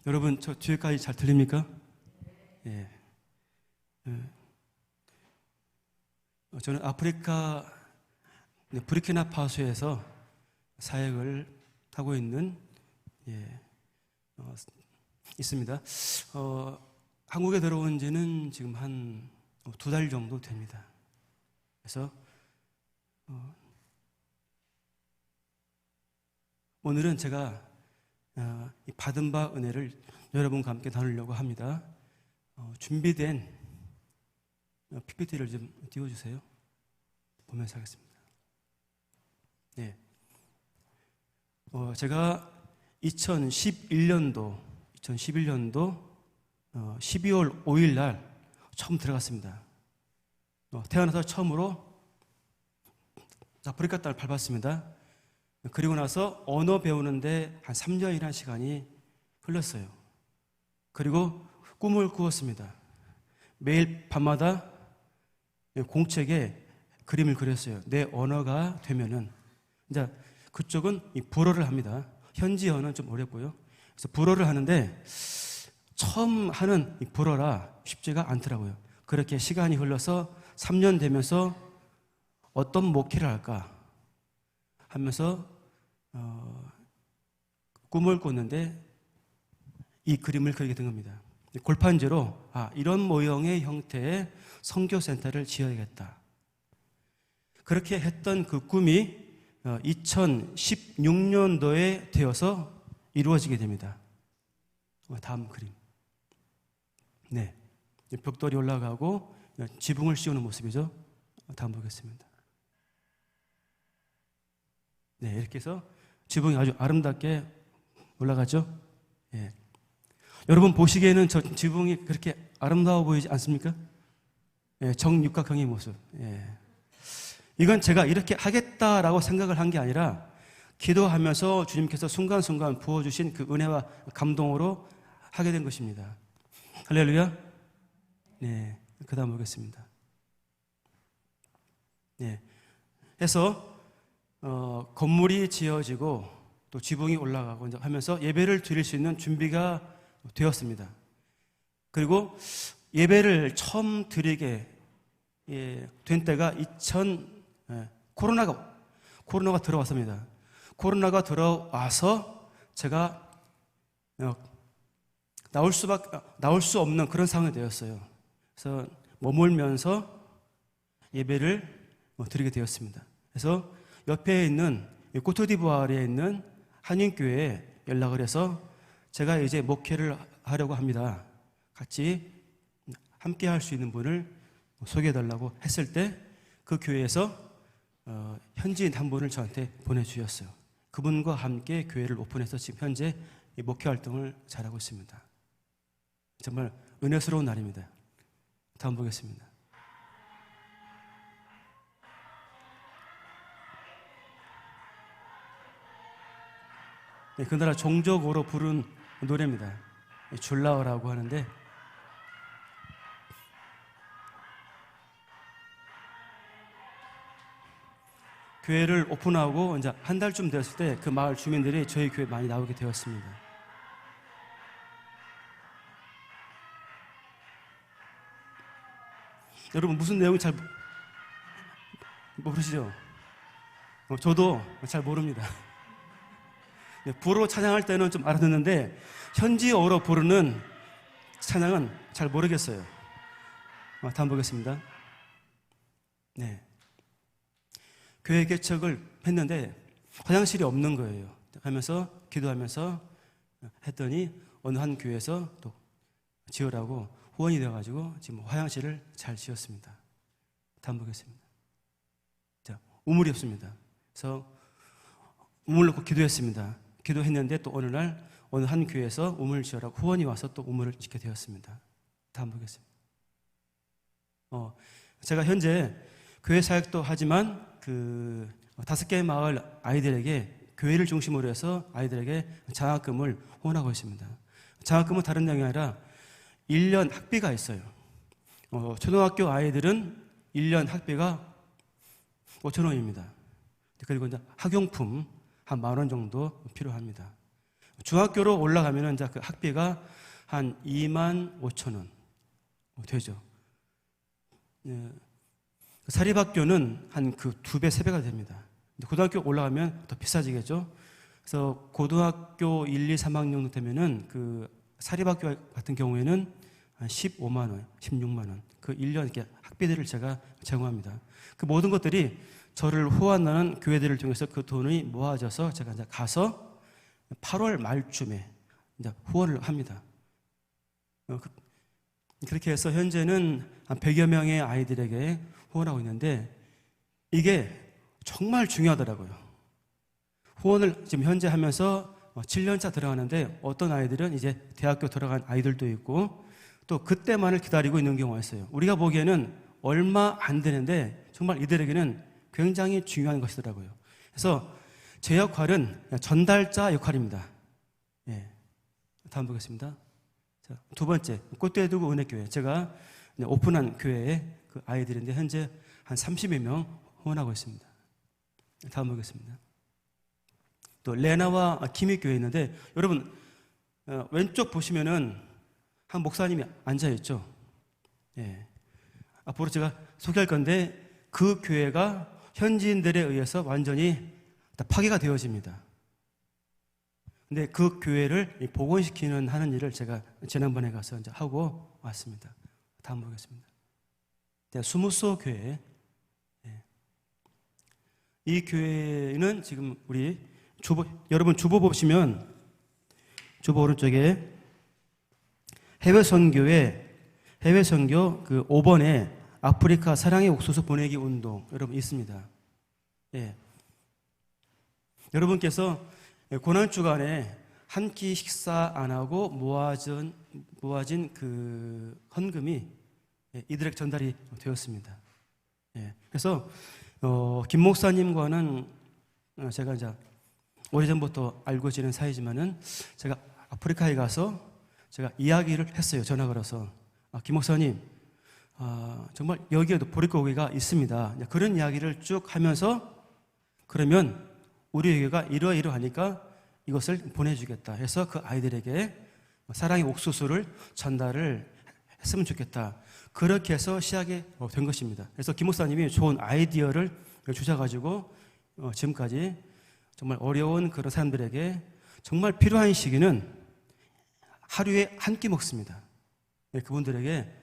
여러분, 저 뒤에까지 잘 들립니까? 예. 저는 아프리카 부르키나파소에서 사역을 하고 있는 있습니다. 한국에 들어온 지는 지금 한 2달 정도 됩니다. 그래서 오늘은 제가 받은 바 은혜를 여러분과 함께 나누려고 합니다. 준비된 PPT를 좀 띄워주세요. 보면서 하겠습니다. 네. 제가 2011년도 12월 5일 날 처음 들어갔습니다. 태어나서 처음으로 아프리카 땅을 밟았습니다. 그리고 나서 언어 배우는데 한 3년이라는 시간이 흘렀어요. 그리고 꿈을 꾸었습니다. 매일 밤마다 공책에 그림을 그렸어요. 내 언어가 되면은. 이제 그쪽은 불어를 합니다. 현지어는 좀 어렵고요. 그래서 불어를 하는데 처음 하는 불어라 쉽지가 않더라고요. 그렇게 시간이 흘러서 3년 되면서 어떤 목회를 할까 하면서 꿈을 꿨는데 이 그림을 그리게 된 겁니다. 골판지로 이런 모형의 형태의 선교센터를 지어야겠다. 그렇게 했던 그 꿈이 2016년도에 되어서 이루어지게 됩니다. 다음 그림. 네, 벽돌이 올라가고 지붕을 씌우는 모습이죠. 다음 보겠습니다. 네, 이렇게 해서 지붕이 아주 아름답게 올라가죠. 예. 여러분 보시기에는 저 지붕이 그렇게 아름다워 보이지 않습니까? 예, 정육각형의 모습. 예. 이건 제가 이렇게 하겠다라고 생각을 한 게 아니라 기도하면서 주님께서 순간순간 부어주신 그 은혜와 감동으로 하게 된 것입니다. 할렐루야. 네, 그 다음 보겠습니다. 네, 해서 건물이 지어지고 또 지붕이 올라가고 하면서 예배를 드릴 수 있는 준비가 되었습니다. 그리고 예배를 처음 드리게 된 때가 코로나가 들어왔습니다. 코로나가 들어와서 제가 나올 수 없는 그런 상황이 되었어요. 그래서 머물면서 예배를 드리게 되었습니다. 그래서 옆에 있는 코트디부아르에 있는 한인교회에 연락을 해서 제가 이제 목회를 하려고 합니다. 같이 함께 할 수 있는 분을 소개해달라고 했을 때 그 교회에서 현지인 한 분을 저한테 보내주셨어요. 그분과 함께 교회를 오픈해서 지금 현재 목회 활동을 잘하고 있습니다. 정말 은혜스러운 날입니다. 다음 보겠습니다. 네, 그 나라 종족으로 부른 노래입니다. 줄라어라고 하는데 교회를 오픈하고 이제 한 달쯤 되었을 때 그 마을 주민들이 저희 교회 많이 나오게 되었습니다. 여러분 무슨 내용이 잘 모르시죠? 저도 잘 모릅니다. 불어로 찬양할 때는 좀 알아듣는데 현지어로 부르는 찬양은 잘 모르겠어요. 다음 보겠습니다. 네. 교회 개척을 했는데 화장실이 없는 거예요. 하면서 기도하면서 했더니 어느 한 교회에서 또 지으라고 후원이 되어가지고 지금 화장실을 잘 지었습니다. 다음 보겠습니다. 자, 우물이 없습니다. 그래서 우물 넣고 기도했습니다. 기도했는데 또 어느 날 어느 한 교회에서 우물을 지으라고 후원이 와서 또 우물을 짓게 되었습니다. 다음 보겠습니다. 제가 현재 교회 사역도 하지만 그 5개의 마을 아이들에게 교회를 중심으로 해서 아이들에게 장학금을 후원하고 있습니다. 장학금은 다른 내용이 아니라 1년 학비가 있어요. 초등학교 아이들은 1년 학비가 5,000원입니다. 그리고 이제 학용품 한 10,000원 정도 필요합니다. 중학교로 올라가면은 이제 그 학비가 한 2만 5천 원 되죠. 예. 사립학교는 한 그 2배, 3배가 됩니다. 고등학교 올라가면 더 비싸지겠죠. 그래서 고등학교 1, 2, 3학년 되면은 그 사립학교 같은 경우에는 한 15만 원, 16만 원, 그 1년 이렇게 학비들을 제가 제공합니다. 그 모든 것들이 저를 후원하는 교회들을 통해서 그 돈이 모아져서 제가 이제 가서 8월 말쯤에 이제 후원을 합니다. 그렇게 해서 현재는 한 100여 명의 아이들에게 후원하고 있는데 이게 정말 중요하더라고요. 후원을 지금 현재 하면서 7년차 들어가는데 어떤 아이들은 이제 대학교 들어간 아이들도 있고 또 그때만을 기다리고 있는 경우가 있어요. 우리가 보기에는 얼마 안 되는데 정말 이들에게는 굉장히 중요한 것이더라고요. 그래서 제 역할은 전달자 역할입니다. 예. 다음 보겠습니다. 자, 두 번째, 꽃대에 두고 은혜교회. 제가 오픈한 교회의 그 아이들인데 현재 한 30여 명 후원하고 있습니다. 다음 보겠습니다. 또 레나와 기미교회 있는데 여러분 왼쪽 보시면은 한 목사님이 앉아 있죠. 예. 앞으로 제가 소개할 건데 그 교회가 현지인들에 의해서 완전히 다 파괴가 되어집니다. 근데 그 교회를 복원시키는 하는 일을 제가 지난번에 가서 이제 하고 왔습니다. 다음 보겠습니다. 수무소 교회. 이 교회는 지금 우리 여러분 주보 보시면 주보 오른쪽에 해외 선교 그 5번에 아프리카 사랑의 옥수수 보내기 운동 여러분 있습니다. 예. 여러분께서 고난 주간에 한 끼 식사 안 하고 모아진 그 헌금이 이들에게 전달이 되었습니다. 예. 그래서 김 목사님과는 제가 이제 오래전부터 알고 지낸 사이지만은 제가 아프리카에 가서 제가 이야기를 했어요. 전화 걸어서 김 목사님 정말 여기에도 보릿고기가 있습니다. 그런 이야기를 쭉 하면서 그러면 우리 교회가 이러이러하니까 이것을 보내주겠다 해서 그 아이들에게 사랑의 옥수수를 전달을 했으면 좋겠다. 그렇게 해서 시작이 된 것입니다. 그래서 김 목사님이 좋은 아이디어를 주셔가지고 지금까지 정말 어려운 그런 사람들에게 정말 필요한 시기는 하루에 한 끼 먹습니다. 그분들에게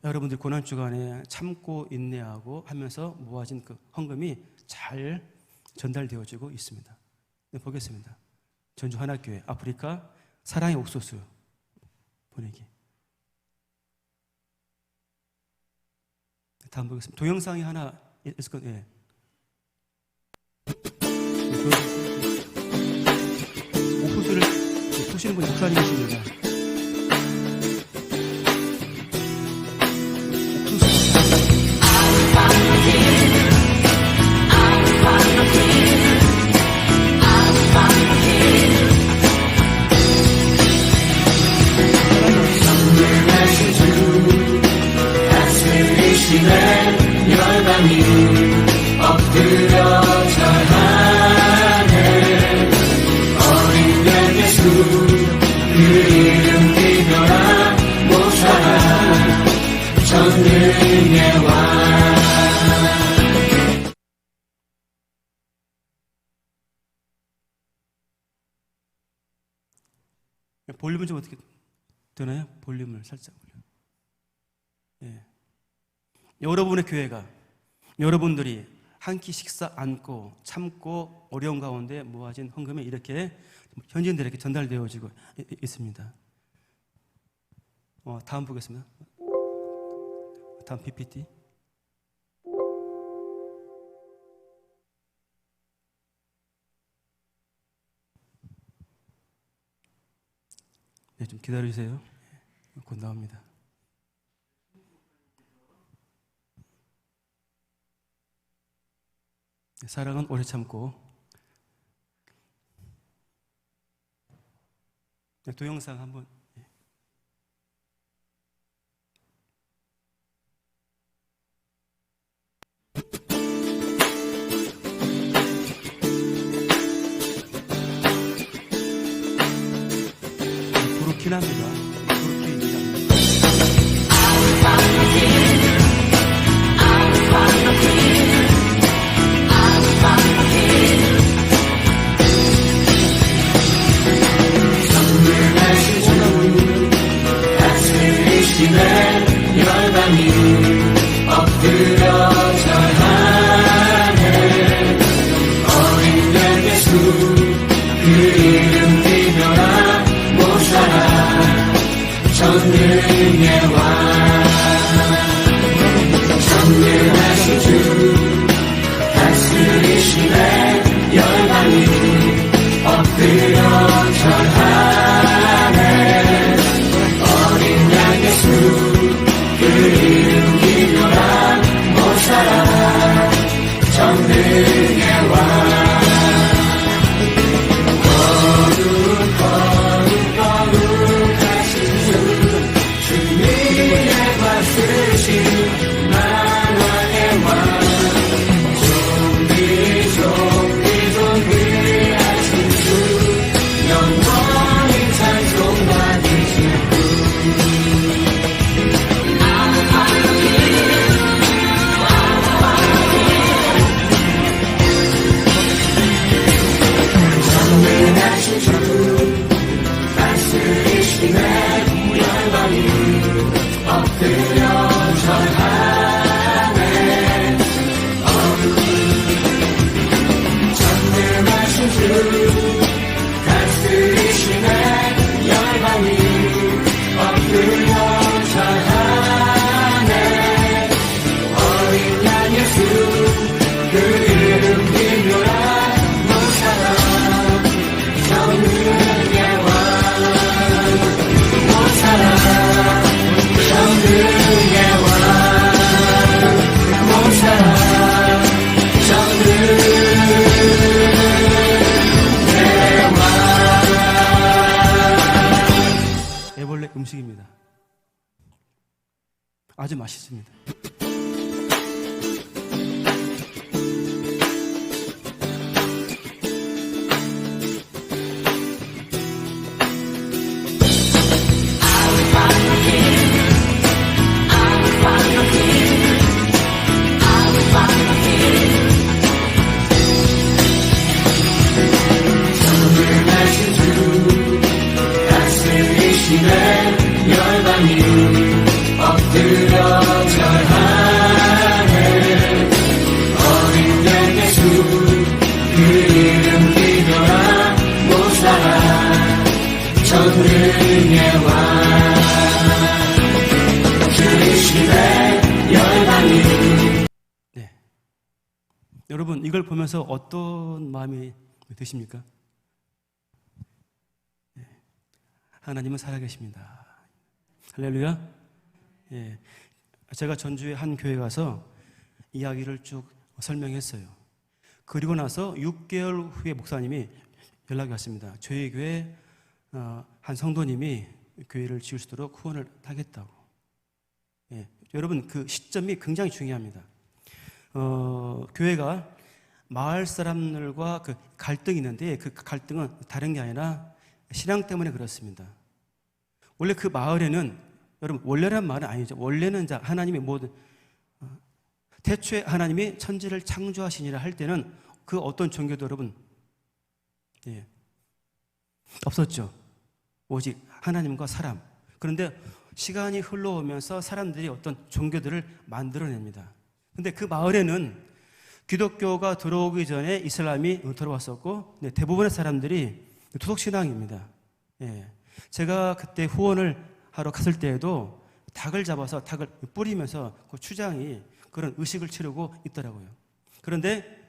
여러분들 고난주간에 참고 인내하고 하면서 모아진 그 헌금이 잘 전달되어지고 있습니다. 네, 보겠습니다. 전주 하나교회 아프리카 사랑의 옥수수 보내기. 다음 보겠습니다. 동영상이 하나 있을 것 같아요. 옥수수를 푸시는 분이 목사님이십니다. 열방이 엎드려 절하네. 어린 양 예수 그 이름 기도라 모사라 전능의 왕. 볼륨은 좀 어떻게 되나요? 볼륨을 살짝 올려. 예. 여러분의 교회가 여러분들이 한 끼 식사 안고 참고 어려운 가운데 모아진 헌금이 이렇게 현지인들에게 전달되어지고 있습니다. 다음 보겠습니다. 다음 PPT. 네, 좀 기다려주세요. 곧 나옵니다. 사랑은 오래 참고. 동영상 한번. 비난합니다. 그렇게 얘기합니다. 다스리시네 열방이 엎드려 절하네. 어린 양 예수 그 이름 기별아 모사라. 전능의 왕 전능하신 주 다스리시네 열방이 엎드려 절하네. 어린 양 예수 그 이름 기별아 모사라. 전능의 왕 거룩하신 주 주님의 받으신 만왕의 왕 존귀하신 주 영원히 찬송받으신 전능하신 주 다스리시네 열방이 엎드려 절하네. 전능하신 주 다스리시네 열방이 엎드려 절하네. 어린 양 예수 그 이름 기묘라 모사라. 전능의 왕 모사라. 전능의 왕 모사라. 전능의 왕. 애벌레 음식입니다. 아주 맛있습니다. 전능하신 주 다스리시네 열방이 엎드려 절하네. 어린 양 예수 그 이름 기별아 모사라. 전능의 왕 주이시네 열방이. 네. 여러분, 이걸 보면서 어떤 마음이 드십니까? 네. 하나님은 살아계십니다. 할렐루야. 예. 제가 전주에 한 교회 가서 이야기를 쭉 설명했어요. 그리고 나서 6개월 후에 목사님이 연락이 왔습니다. 저희 교회 한 성도님이 교회를 지을 수 있도록 후원을 하겠다고. 예. 여러분, 그 시점이 굉장히 중요합니다. 교회가 마을 사람들과 그 갈등이 있는데 그 갈등은 다른 게 아니라 신앙 때문에 그렇습니다. 원래 그 마을에는, 여러분, 원래란 말은 아니죠. 원래는 이제 하나님이 모든, 태초에 하나님이 천지를 창조하시니라 할 때는 그 어떤 종교도 여러분, 예, 없었죠. 오직 하나님과 사람. 그런데 시간이 흘러오면서 사람들이 어떤 종교들을 만들어냅니다. 근데 그 마을에는 기독교가 들어오기 전에 이슬람이 들어왔었고, 대부분의 사람들이 토속신앙입니다. 예. 제가 그때 후원을 하러 갔을 때에도 닭을 잡아서 닭을 뿌리면서 그 추장이 그런 의식을 치르고 있더라고요. 그런데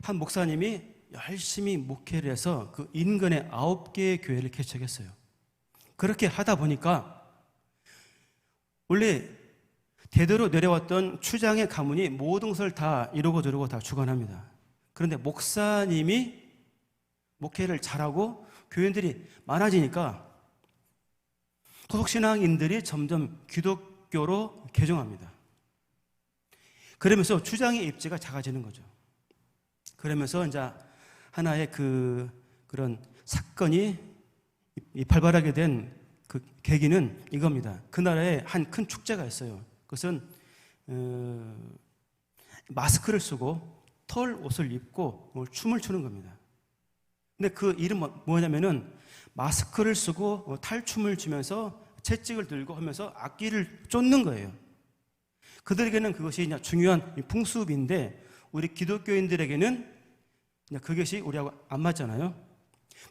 한 목사님이 열심히 목회를 해서 그 인근에 9개의 교회를 개척했어요. 그렇게 하다 보니까 원래 대대로 내려왔던 추장의 가문이 모든 것을 다 이러고 저러고 다 주관합니다. 그런데 목사님이 목회를 잘하고 교인들이 많아지니까 토속신앙인들이 점점 기독교로 개종합니다. 그러면서 추장의 입지가 작아지는 거죠. 그러면서 이제 하나의 그런 사건이 발발하게 된 그 계기는 이겁니다. 그 나라에 한 큰 축제가 있어요. 그것은 마스크를 쓰고 털 옷을 입고 춤을 추는 겁니다. 근데 그 이름 뭐냐면은 마스크를 쓰고 탈춤을 추면서 채찍을 들고 하면서 악기를 쫓는 거예요. 그들에게는 그것이 그냥 중요한 풍습인데 우리 기독교인들에게는 그냥 그것이 우리하고 안 맞잖아요.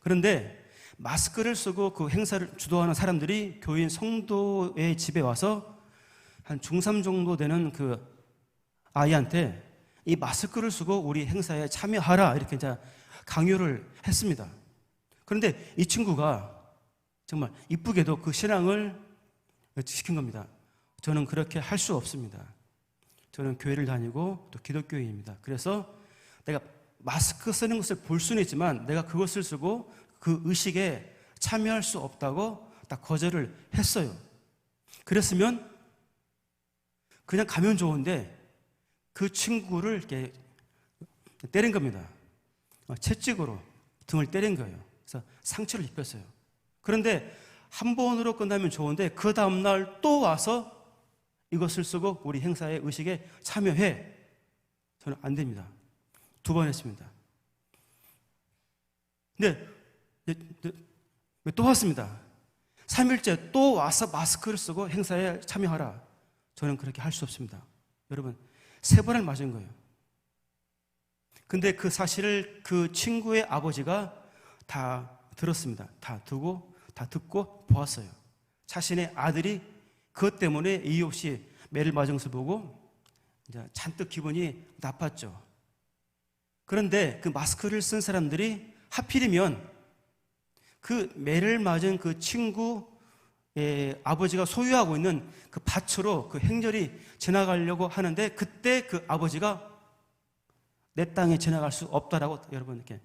그런데 마스크를 쓰고 그 행사를 주도하는 사람들이 교인 성도의 집에 와서 한 중3 정도 되는 그 아이한테 이 마스크를 쓰고 우리 행사에 참여하라 이렇게 이제 강요를 했습니다. 그런데 이 친구가 정말 이쁘게도 그 신앙을 지킨 겁니다. 저는 그렇게 할 수 없습니다. 저는 교회를 다니고 또 기독교인입니다. 그래서 내가 마스크 쓰는 것을 볼 수는 있지만 내가 그것을 쓰고 그 의식에 참여할 수 없다고 딱 거절을 했어요. 그랬으면 그냥 가면 좋은데 그 친구를 이렇게 때린 겁니다. 채찍으로 등을 때린 거예요. 그래서 상처를 입혔어요. 그런데 한 번으로 끝나면 좋은데 그 다음날 또 와서 이것을 쓰고 우리 행사의 의식에 참여해. 저는 안 됩니다. 2번 했습니다. 근데 또 왔습니다. 3일째 또 와서 마스크를 쓰고 행사에 참여하라. 저는 그렇게 할 수 없습니다. 여러분 3번을 맞은 거예요. 근데 그 사실을 그 친구의 아버지가 다 들었습니다. 다 듣고 보았어요. 자신의 아들이 그것 때문에 이유 없이 매를 맞은 것을 보고 이제 잔뜩 기분이 나빴죠. 그런데 그 마스크를 쓴 사람들이 하필이면 그 매를 맞은 그 친구의 아버지가 소유하고 있는 그 밭으로 그 행렬이 지나가려고 하는데 그때 그 아버지가 내 땅에 지나갈 수 없다라고 여러분 이렇게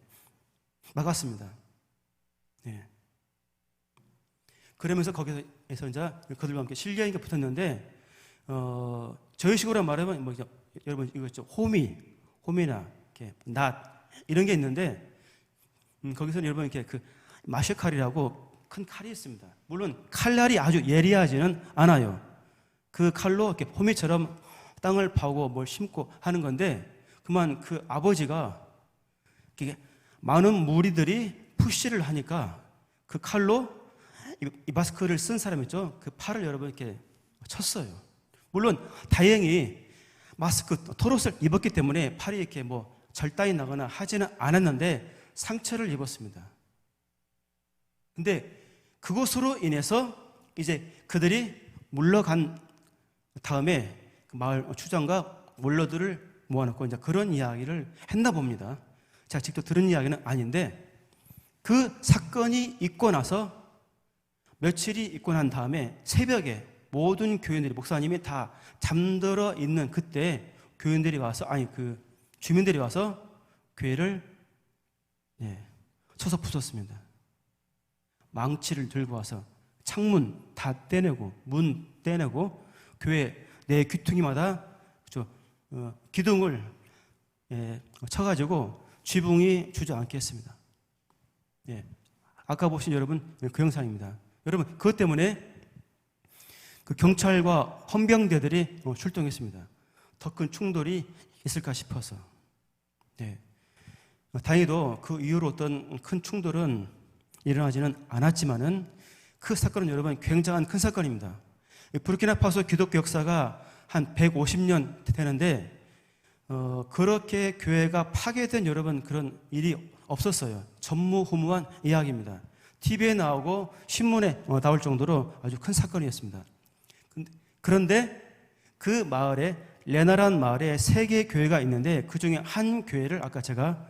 막았습니다. 네. 그러면서 거기서 이제 그들과 함께 실려인게 붙었는데 저희 식으로 말하면 뭐 여러분 이거 있죠. 호미나 이렇게 낫 이런 게 있는데 거기서는 여러분 이렇게 그 마셰칼이라고 큰 칼이 있습니다. 물론 칼날이 아주 예리하지는 않아요. 그 칼로 이렇게 호미처럼 땅을 파고 뭘 심고 하는 건데 그만 그 아버지가 많은 무리들이 푸시를 하니까 그 칼로 이 마스크를 쓴 사람 있죠? 그 팔을 여러분 이렇게 쳤어요. 물론 다행히 마스크 털옷을 입었기 때문에 팔이 이렇게 뭐 절단이 나거나 하지는 않았는데 상처를 입었습니다. 근데 그것으로 인해서 이제 그들이 물러간 다음에 그 마을 추장과 원로들을 모아놓고 이제 그런 이야기를 했나 봅니다. 제가 직접 들은 이야기는 아닌데 그 사건이 있고 나서 며칠이 있고 난 다음에 새벽에 모든 교인들이 목사님이 다 잠들어 있는 그때 교인들이 와서 그 주민들이 와서 교회를 쳐서 부쉈습니다. 망치를 들고 와서 창문 다 떼내고 문 떼내고 교회 내 귀퉁이마다 기둥을 쳐가지고 쥐붕이 주저앉게 했습니다. 아까 보신 여러분 그 영상입니다. 여러분 그것 때문에 그 경찰과 헌병대들이 출동했습니다. 더 큰 충돌이 있을까 싶어서. 다행히도 그 이후로 어떤 큰 충돌은 일어나지는 않았지만은 그 사건은 여러분 굉장한 큰 사건입니다. 부르키나파소 기독교 역사가 한 150년 되는데 그렇게 교회가 파괴된 여러분 그런 일이 없었어요. 전무후무한 이야기입니다. TV에 나오고 신문에 나올 정도로 아주 큰 사건이었습니다. 그런데 그 마을에 레나란 마을에 3개의 교회가 있는데 그 중에 한 교회를 아까 제가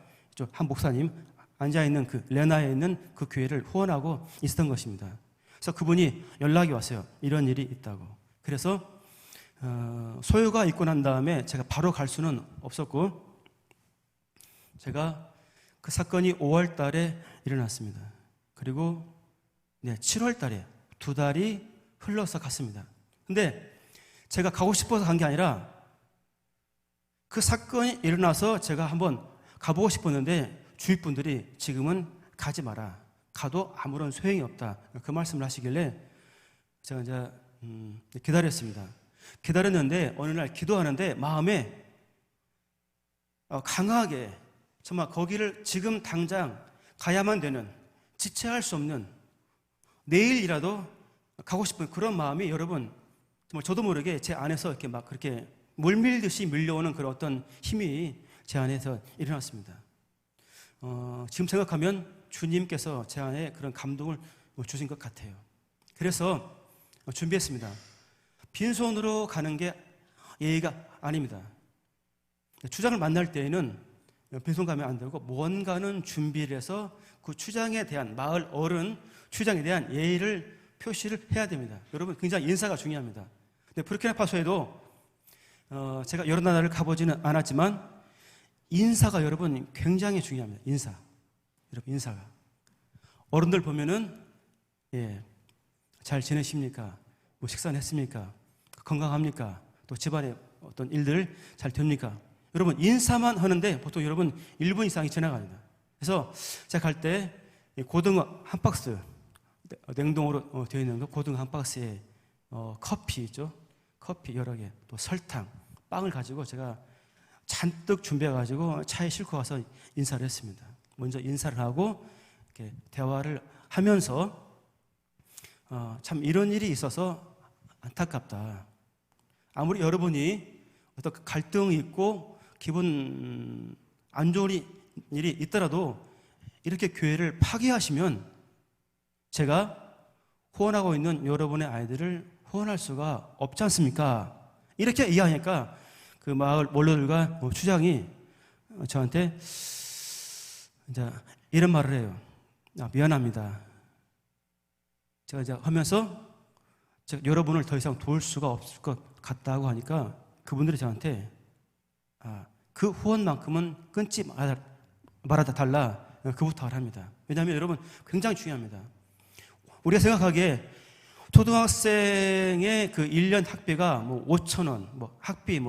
한 목사님 앉아있는 그 레나에 있는 그 교회를 후원하고 있었던 것입니다. 그래서 그분이 연락이 왔어요. 이런 일이 있다고. 그래서 소요가 있고 난 다음에 제가 바로 갈 수는 없었고 제가 그 사건이 5월 달에 일어났습니다. 그리고 7월 달에 2달이 흘러서 갔습니다. 근데 제가 가고 싶어서 간 게 아니라 그 사건이 일어나서 제가 한번 가보고 싶었는데 주위 분들이 지금은 가지 마라. 가도 아무런 소용이 없다. 그 말씀을 하시길래 제가 이제 기다렸습니다. 기다렸는데 어느 날 기도하는데 마음에 강하게 정말 거기를 지금 당장 가야만 되는, 지체할 수 없는, 내일이라도 가고 싶은 그런 마음이 여러분 정말 저도 모르게 제 안에서 이렇게 막 그렇게 물밀듯이 밀려오는 그런 어떤 힘이 제 안에서 일어났습니다. 지금 생각하면 주님께서 제 안에 그런 감동을 주신 것 같아요. 그래서 준비했습니다. 빈손으로 가는 게 예의가 아닙니다. 추장을 만날 때에는 빈손 가면 안 되고 뭔가는 준비를 해서 그 추장에 대한, 마을 어른 추장에 대한 예의를 표시를 해야 됩니다. 여러분 굉장히 인사가 중요합니다. 근데 부르키나파소에도 제가 여러 나라를 가보지는 않았지만 인사가 여러분 굉장히 중요합니다. 인사. 여러분 인사가. 어른들 보면은 잘 지내십니까? 뭐 식사는 했습니까? 건강합니까? 또 집안에 어떤 일들 잘 됩니까? 여러분 인사만 하는데 보통 여러분 1분 이상이 지나갑니다. 그래서 제가 갈 때 고등어 한 박스, 냉동으로 되어 있는 거 고등어 한 박스에 커피 있죠? 커피 여러 개, 또 설탕, 빵을 가지고 제가 잔뜩 준비해가지고 차에 싣고 가서 인사를 했습니다. 먼저 인사를 하고 이렇게 대화를 하면서 참 이런 일이 있어서 안타깝다. 아무리 여러분이 어떤 갈등이 있고 기분 안 좋은 일이 있더라도 이렇게 교회를 파괴하시면 제가 후원하고 있는 여러분의 아이들을 후원할 수가 없지 않습니까? 이렇게 이야기하니까 그 마을 원로들과 추장이 저한테 이제 이런 말을 해요. 미안합니다. 제가 이제 하면서 제가 여러분을 더 이상 도울 수가 없을 것 같다고 하니까 그분들이 저한테 그 후원만큼은 끊지 말아다 달라, 그부터 하랍니다. 왜냐하면 여러분 굉장히 중요합니다. 우리가 생각하기에 초등학생의 그 1년 학비가 뭐 5,000원, 뭐 학비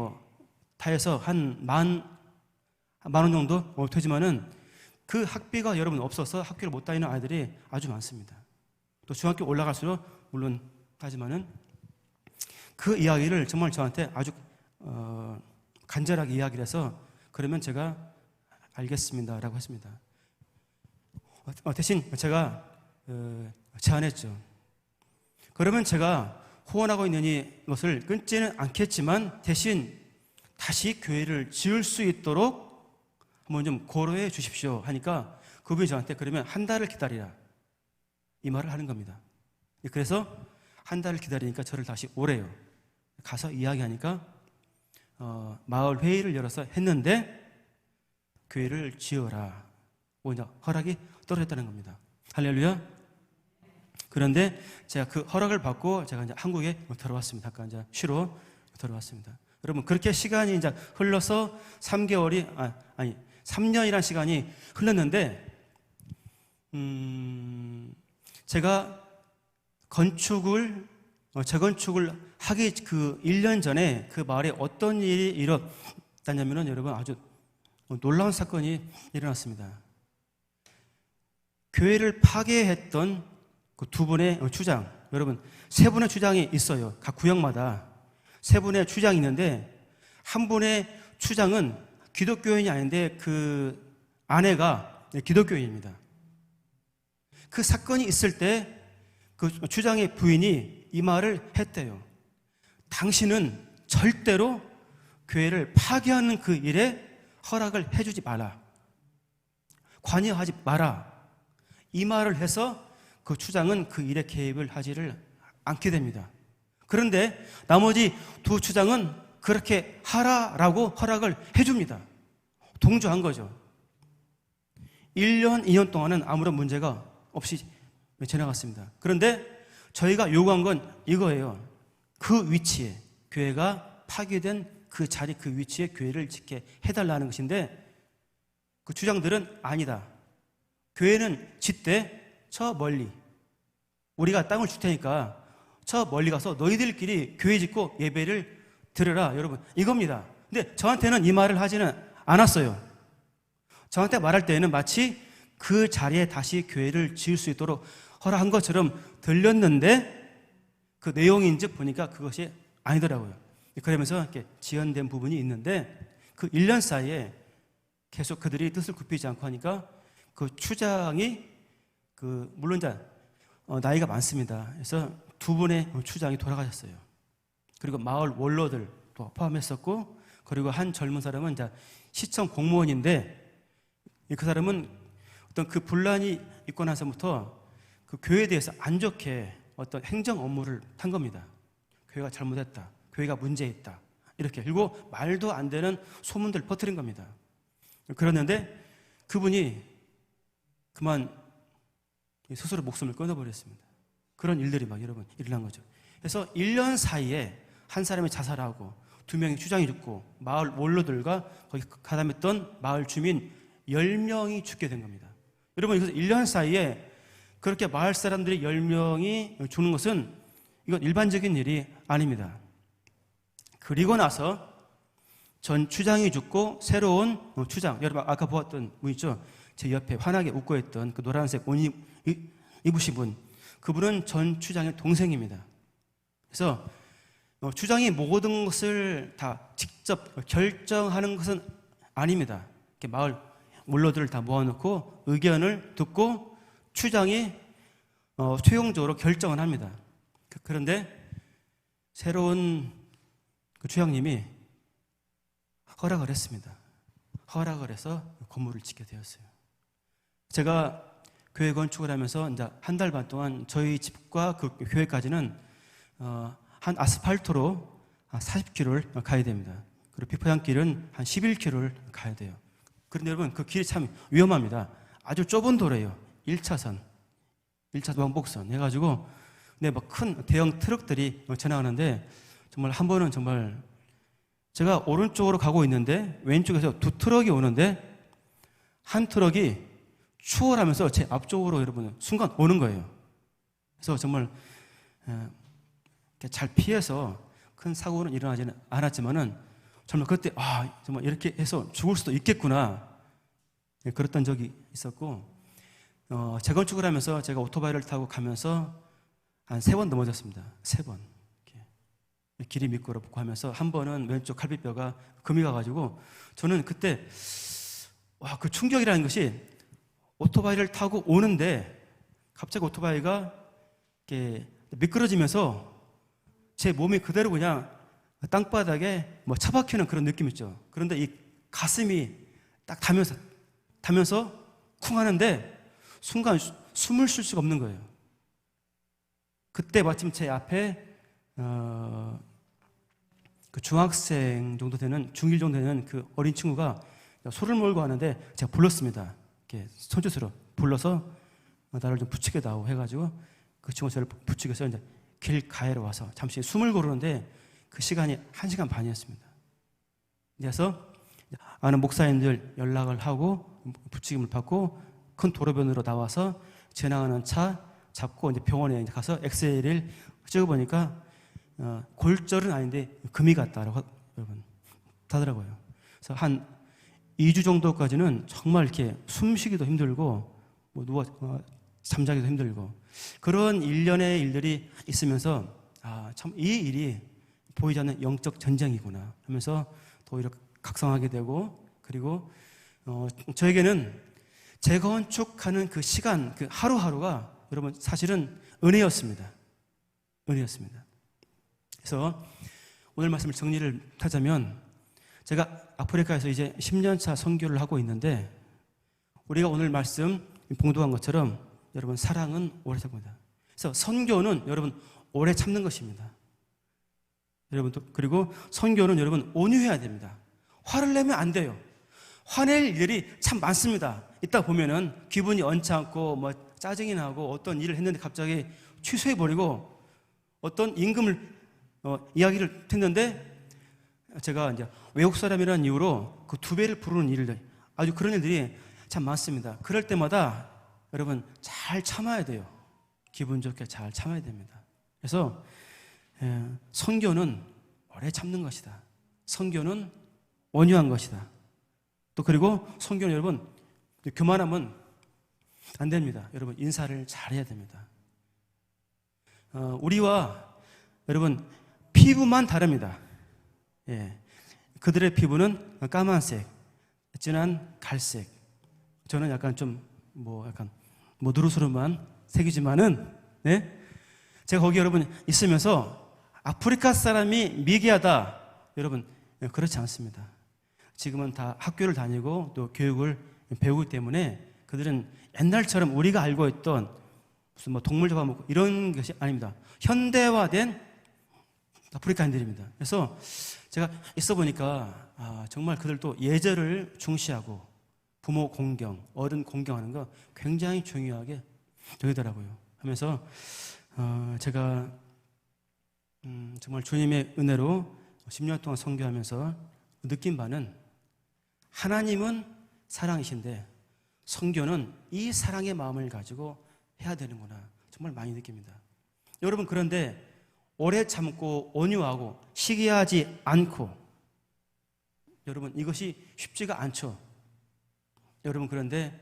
다 해서 한 만 원 정도 되지만은 그 학비가 여러분 없어서 학교를 못 다니는 아이들이 아주 많습니다. 또 중학교 올라갈수록 물론 하지만은 그 이야기를 정말 저한테 아주 간절하게 이야기를 해서 그러면 제가 알겠습니다라고 했습니다. 대신 제가 제안했죠. 그러면 제가 후원하고 있는 이것을 끊지는 않겠지만 대신 다시 교회를 지을 수 있도록 한번 좀 고려해 주십시오 하니까 그분이 저한테 그러면 한 달을 기다리라, 이 말을 하는 겁니다. 그래서 한 달을 기다리니까 저를 다시 오래요. 가서 이야기하니까 마을 회의를 열어서 했는데 교회를 지어라, 이제 허락이 떨어졌다는 겁니다. 할렐루야. 그런데 제가 그 허락을 받고 제가 이제 한국에 들어왔습니다. 아까 이제 쉬러 들어왔습니다. 여러분 그렇게 시간이 이제 흘러서 3년이라는 시간이 흘렀는데 제가 재건축을 하기 그 1년 전에 그 마을에 어떤 일이 일어났냐면은 여러분 아주 놀라운 사건이 일어났습니다. 교회를 파괴했던 그 두 분의 추장, 여러분 세 분의 추장이 있어요. 각 구역마다 세 분의 추장이 있는데 한 분의 추장은 기독교인이 아닌데 그 아내가 기독교인입니다. 그 사건이 있을 때 그 추장의 부인이 이 말을 했대요. 당신은 절대로 교회를 파괴하는 그 일에 허락을 해주지 마라, 관여하지 마라, 이 말을 해서 그 추장은 그 일에 개입을 하지를 않게 됩니다. 그런데 나머지 두 추장은 그렇게 하라라고 허락을 해줍니다. 동조한 거죠. 1년, 2년 동안은 아무런 문제가 없이 지나갔습니다. 그런데 저희가 요구한 건 이거예요. 그 위치에, 교회가 파괴된 그 자리, 그 위치에 교회를 짓게 해달라는 것인데 그 추장들은 아니다. 교회는 짓되 저 멀리, 우리가 땅을 줄 테니까 저 멀리 가서 너희들끼리 교회 짓고 예배를 드려라, 여러분 이겁니다. 근데 저한테는 이 말을 하지는 않았어요. 저한테 말할 때에는 마치 그 자리에 다시 교회를 지을 수 있도록 허락한 것처럼 들렸는데 그 내용인지 보니까 그것이 아니더라고요. 그러면서 이렇게 지연된 부분이 있는데 그 1년 사이에 계속 그들이 뜻을 굽히지 않고 하니까 그 추장이 물론 이제 나이가 많습니다. 그래서 두 분의 추장이 돌아가셨어요. 그리고 마을 원로들도 포함했었고, 그리고 한 젊은 사람은 이제 시청 공무원인데 그 사람은 어떤 그 분란이 있고 나서부터 그 교회에 대해서 안 좋게 어떤 행정 업무를 탄 겁니다. 교회가 잘못했다, 교회가 문제 있다, 이렇게. 그리고 말도 안 되는 소문들을 퍼뜨린 겁니다. 그랬는데 그분이 그만 스스로 목숨을 끊어버렸습니다. 그런 일들이 막 여러분 일어난 거죠. 그래서 1년 사이에 한 사람이 자살하고 2명이 추장이 죽고 마을 원로들과 거기 가담했던 마을 주민 10명이 죽게 된 겁니다. 여러분, 그래서 1년 사이에 그렇게 마을 사람들이 10명이 죽는 것은 이건 일반적인 일이 아닙니다. 그리고 나서 전 추장이 죽고 새로운 추장, 여러분 아까 보았던 분 있죠? 제 옆에 환하게 웃고 있던 그 노란색 옷 입으신 분, 그분은 전 추장의 동생입니다. 그래서 추장이 모든 것을 다 직접 결정하는 것은 아닙니다. 이렇게 마을 원로들을 다 모아놓고 의견을 듣고 추장이 최종적으로 결정을 합니다. 그런데 새로운 그 추장님이 허락을 했습니다. 허락을 해서 건물을 짓게 되었어요. 제가 교회 건축을 하면서 이제 한 달 반 동안 저희 집과 그 교회까지는 한 아스팔트로 40km를 가야 됩니다. 그리고 비포장길은 한 11km를 가야 돼요. 그런데 여러분, 그 길이 참 위험합니다. 아주 좁은 도로예요. 1차선 왕복선 해가지고, 근데 막 큰 대형 트럭들이 지나가는데 정말 한 번은 정말 제가 오른쪽으로 가고 있는데 왼쪽에서 두 트럭이 오는데 한 트럭이 추월하면서 제 앞쪽으로 여러분 순간 오는 거예요. 그래서 정말 잘 피해서 큰 사고는 일어나지는 않았지만은 정말 그때 정말 이렇게 해서 죽을 수도 있겠구나, 그랬던 적이 있었고, 재건축을 하면서 제가 오토바이를 타고 가면서 한 3번 넘어졌습니다. 3번. 길이 미끄럽고 하면서 한 번은 왼쪽 갈비뼈가 금이 가가지고 저는 그때 그 충격이라는 것이, 오토바이를 타고 오는데 갑자기 오토바이가 이렇게 미끄러지면서 제 몸이 그대로 그냥 땅바닥에 뭐 처박히는 그런 느낌 있죠. 그런데 이 가슴이 딱 닿으면서 쿵 하는데 순간 숨을 쉴 수가 없는 거예요. 그때 마침 제 앞에 그 중학생 정도 되는, 중1 정도 되는 그 어린 친구가 소를 몰고 하는데 제가 불렀습니다. 이렇게 손짓으로 불러서 나를 좀 부추겨다오 해가지고 그 친구가 저를 부추겨서 이제 길 가해로 와서 잠시 숨을 고르는데 그 시간이 1시간 반이었습니다. 그래서 아는 목사님들 연락을 하고 부추김을 받고 큰 도로변으로 나와서 지나가는 차 잡고 이제 병원에 이제 가서 엑스레이를 찍어보니까 골절은 아닌데 금이 갔다라고 여러분 하더라고요. 그래서 한 2주 정도까지는 정말 이렇게 숨쉬기도 힘들고 뭐 누워 잠자기도 힘들고 그런 일련의 일들이 있으면서 참 이 일이 보이지 않는 영적 전쟁이구나 하면서 더 이렇게 각성하게 되고, 그리고 저에게는 재건축하는 그 시간, 그 하루하루가 여러분 사실은 은혜였습니다. 은혜였습니다. 그래서 오늘 말씀을 정리를 하자면, 제가 아프리카에서 이제 10년차 선교를 하고 있는데, 우리가 오늘 말씀 봉독한 것처럼 여러분 사랑은 오래 참습니다. 그래서 선교는 여러분 오래 참는 것입니다. 여러분, 그리고 선교는 여러분 온유해야 됩니다. 화를 내면 안 돼요. 화낼 일이 참 많습니다. 이따 보면은 기분이 언짢고 뭐 짜증이 나고 어떤 일을 했는데 갑자기 취소해버리고 어떤 임금을 이야기를 했는데, 제가 이제 외국 사람이라는 이유로 그 2배를 부르는 일들, 아주 그런 일들이 참 많습니다. 그럴 때마다 여러분 잘 참아야 돼요. 기분 좋게 잘 참아야 됩니다. 그래서 선교는 오래 참는 것이다. 선교는 온유한 것이다. 또 그리고 선교는 여러분 교만하면 안 됩니다. 여러분 인사를 잘해야 됩니다. 우리와 여러분 피부만 다릅니다. 예. 그들의 피부는 까만색, 진한 갈색. 저는 약간 좀 약간 누르스름한 색이지만은, 네? 제가 거기 여러분 있으면서 아프리카 사람이 미개하다, 여러분 그렇지 않습니다. 지금은 다 학교를 다니고 또 교육을 배우기 때문에 그들은 옛날처럼 우리가 알고 있던 무슨 동물 잡아먹고 이런 것이 아닙니다. 현대화된 아프리카인들입니다. 그래서 제가 있어 보니까 정말 그들도 예절을 중시하고 부모 공경, 어른 공경하는 거 굉장히 중요하게 여기더라고요. 하면서 제가 정말 주님의 은혜로 10년 동안 선교하면서 느낀 바는 하나님은 사랑이신데 선교는 이 사랑의 마음을 가지고 해야 되는구나 정말 많이 느낍니다. 여러분 그런데 오래 참고 온유하고 시기하지 않고 여러분 이것이 쉽지가 않죠. 여러분 그런데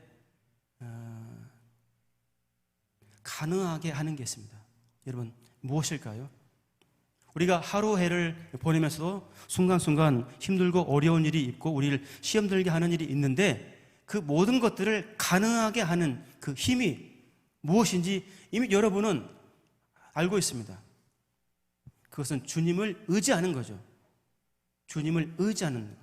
가능하게 하는 게 있습니다. 여러분 무엇일까요? 우리가 하루 해를 보내면서도 순간순간 힘들고 어려운 일이 있고 우리를 시험 들게 하는 일이 있는데 그 모든 것들을 가능하게 하는 그 힘이 무엇인지 이미 여러분은 알고 있습니다. 그것은 주님을 의지하는 거죠. 주님을 의지하는 거.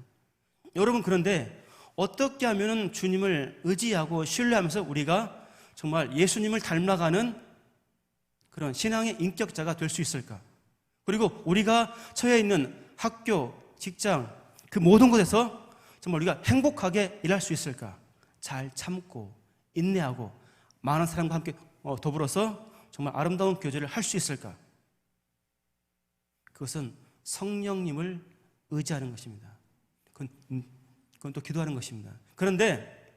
여러분 그런데 어떻게 하면 주님을 의지하고 신뢰하면서 우리가 정말 예수님을 닮아가는 그런 신앙의 인격자가 될 수 있을까? 그리고 우리가 처해 있는 학교, 직장 그 모든 곳에서 정말 우리가 행복하게 일할 수 있을까? 잘 참고 인내하고 많은 사람과 함께 더불어서 정말 아름다운 교제를 할 수 있을까? 그것은 성령님을 의지하는 것입니다. 그건 또 기도하는 것입니다. 그런데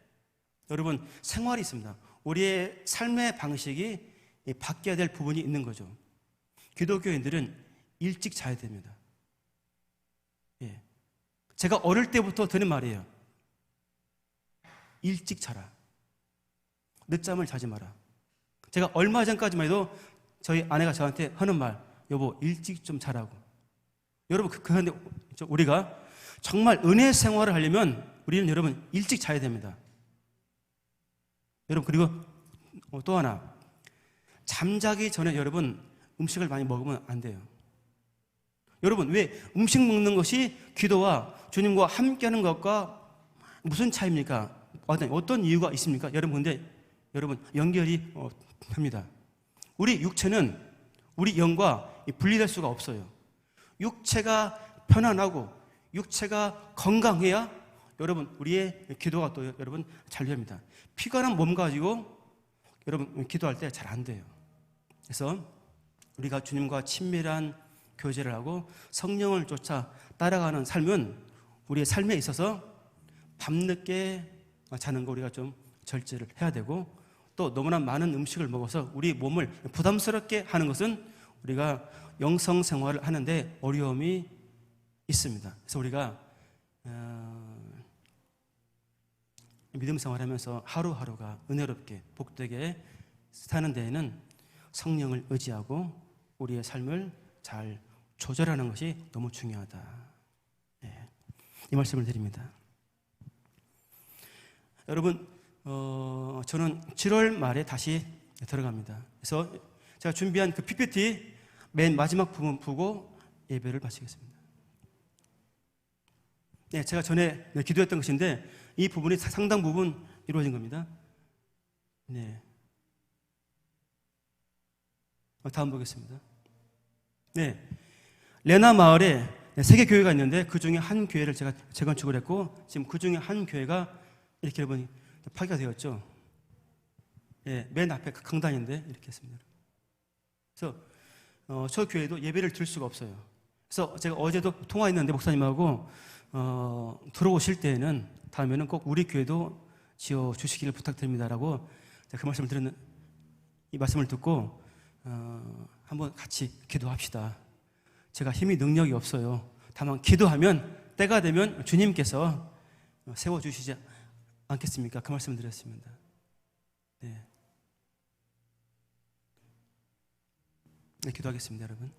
여러분 생활이 있습니다. 우리의 삶의 방식이 바뀌어야 될 부분이 있는 거죠. 기독교인들은 일찍 자야 됩니다. 예. 제가 어릴 때부터 듣는 말이에요. 일찍 자라. 늦잠을 자지 마라. 제가 얼마 전까지만 해도 저희 아내가 저한테 하는 말, 여보 일찍 좀 자라고. 여러분 그런데 우리가 정말 은혜 생활을 하려면 우리는 여러분 일찍 자야 됩니다. 여러분 그리고 또 하나, 잠자기 전에 여러분 음식을 많이 먹으면 안 돼요. 여러분 왜 음식 먹는 것이 기도와 주님과 함께하는 것과 무슨 차이입니까? 어떤 이유가 있습니까? 여러분 근데 여러분 연결이 됩니다. 우리 육체는 우리 영과 분리될 수가 없어요. 육체가 편안하고 육체가 건강해야 여러분 우리의 기도가 또 여러분 잘 됩니다. 피곤한 몸 가지고 여러분 기도할 때 잘 안 돼요. 그래서 우리가 주님과 친밀한 교제를 하고 성령을 쫓아 따라가는 삶은 우리의 삶에 있어서 밤늦게 자는 거 우리가 좀 절제를 해야 되고, 또 너무나 많은 음식을 먹어서 우리 몸을 부담스럽게 하는 것은 우리가 영성 생활을 하는데 어려움이 있습니다. 그래서 우리가 믿음 생활하면서 하루하루가 은혜롭게 복되게 사는 데에는 성령을 의지하고 우리의 삶을 잘 조절하는 것이 너무 중요하다. 네, 이 말씀을 드립니다. 여러분 저는 7월 말에 다시 들어갑니다. 그래서 제가 준비한 그 PPT 맨 마지막 부분 보고 예배를 마치겠습니다. 네, 제가 전에 기도했던 것인데 이 부분이 상당 부분 이루어진 겁니다. 네, 다음 보겠습니다. 네, 레나 마을에 3개 교회가 있는데 그 중에 한 교회를 제가 재건축을 했고 지금 그 중에 한 교회가 이렇게 여러분이 파괴가 되었죠. 예, 맨 앞에 그 강단인데 이렇게 했습니다. 그래서 저 교회도 예배를 드릴 수가 없어요. 그래서 제가 어제도 통화했는데 목사님하고 들어오실 때에는 다음에는 꼭 우리 교회도 지어 주시기를 부탁드립니다라고 제가 그 말씀을 드렸는 이 말씀을 듣고 한번 같이 기도합시다. 제가 힘이 능력이 없어요. 다만 기도하면 때가 되면 주님께서 세워주시지 않겠습니까? 그 말씀을 드렸습니다. 네. 네, 기도하겠습니다, 여러분.